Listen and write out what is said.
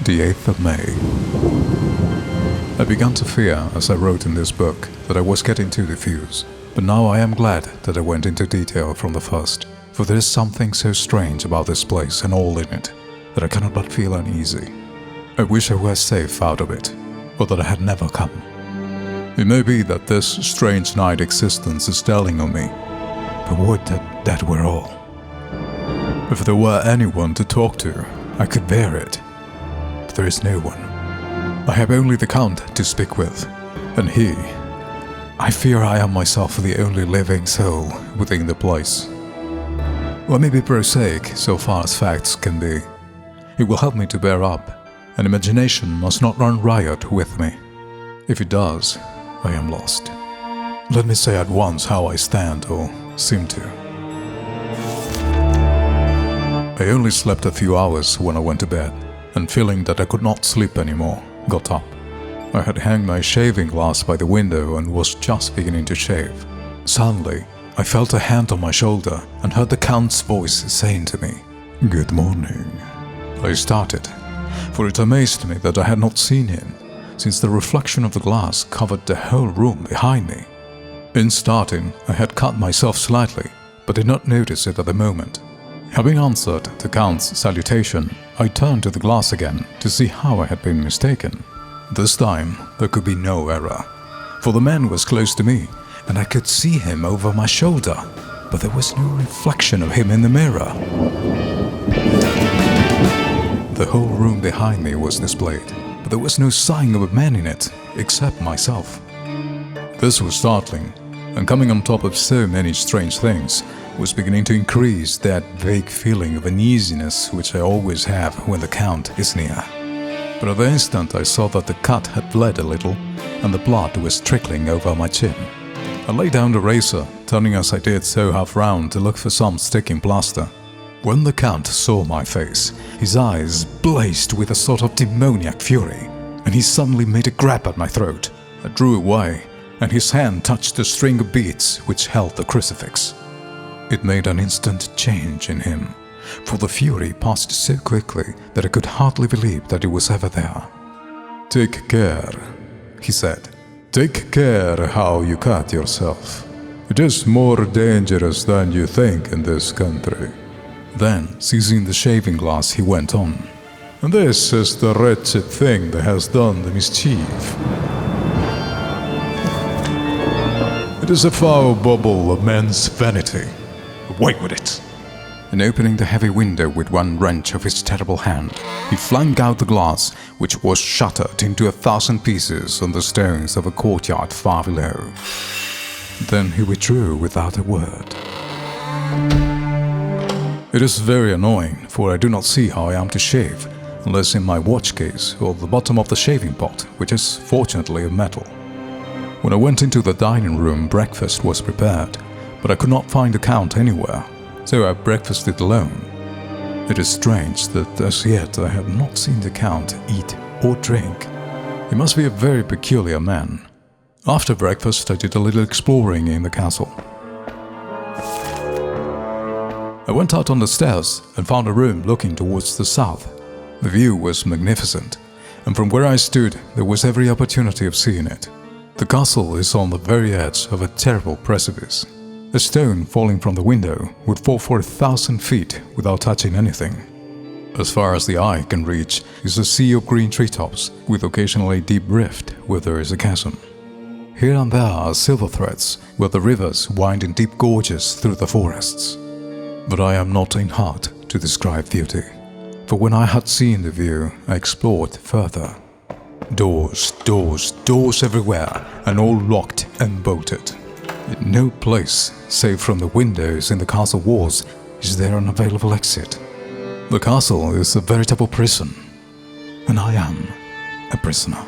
The 8th of May. I began to fear, as I wrote in this book, that I was getting too diffuse, but now I am glad that I went into detail from the first, for there is something so strange about this place and all in it, that I cannot but feel uneasy. I wish I were safe out of it, or that I had never come. It may be that this strange night existence is telling on me, but would that were all. If there were anyone to talk to, I could bear it. But there is no one. I have only the Count to speak with, and I fear I am myself the only living soul within the place. Let me be prosaic so far as facts can be. It will help me to bear up, and imagination must not run riot with me. If it does, I am lost. Let me say at once how I stand, or seem to. I only slept a few hours when I went to bed, and feeling that I could not sleep anymore, got up. I had hung my shaving glass by the window and was just beginning to shave. Suddenly, I felt a hand on my shoulder and heard the Count's voice saying to me, "Good morning." I started, for it amazed me that I had not seen him, since the reflection of the glass covered the whole room behind me. In starting, I had cut myself slightly, but did not notice it at the moment. Having answered the Count's salutation, I turned to the glass again to see how I had been mistaken. This time, there could be no error, for the man was close to me, and I could see him over my shoulder, but there was no reflection of him in the mirror. The whole room behind me was displayed, but there was no sign of a man in it, except myself. This was startling, and coming on top of so many strange things, was beginning to increase that vague feeling of uneasiness which I always have when the Count is near. But at the instant I saw that the cut had bled a little, and the blood was trickling over my chin. I laid down the razor, turning as I did so half round to look for some sticking plaster. When the Count saw my face, his eyes blazed with a sort of demoniac fury, and he suddenly made a grab at my throat. I drew away, and his hand touched the string of beads which held the crucifix. It made an instant change in him, for the fury passed so quickly that I could hardly believe that it was ever there. "Take care," he said. "Take care how you cut yourself. It is more dangerous than you think in this country." Then, seizing the shaving glass, he went on. "And this is the wretched thing that has done the mischief. It is a foul bubble of men's vanity. Away with it!" And opening the heavy window with one wrench of his terrible hand, he flung out the glass, which was shattered into 1,000 pieces on the stones of a courtyard far below. Then he withdrew without a word. It is very annoying, for I do not see how I am to shave, unless in my watch case or the bottom of the shaving pot, which is fortunately of metal. When I went into the dining room, breakfast was prepared, but I could not find the Count anywhere, so I breakfasted alone. It is strange that as yet I have not seen the Count eat or drink. He must be a very peculiar man. After breakfast, I did a little exploring in the castle. I went out on the stairs and found a room looking towards the south. The view was magnificent, and from where I stood there was every opportunity of seeing it. The castle is on the very edge of a terrible precipice. A stone falling from the window would fall for 1,000 feet without touching anything. As far as the eye can reach is a sea of green treetops, with occasionally a deep rift where there is a chasm. Here and there are silver threads where the rivers wind in deep gorges through the forests. But I am not in heart to describe beauty, for when I had seen the view, I explored further. Doors, doors, doors everywhere, and all locked and bolted. In no place, save from the windows in the castle walls, is there an available exit. The castle is a veritable prison, and I am a prisoner.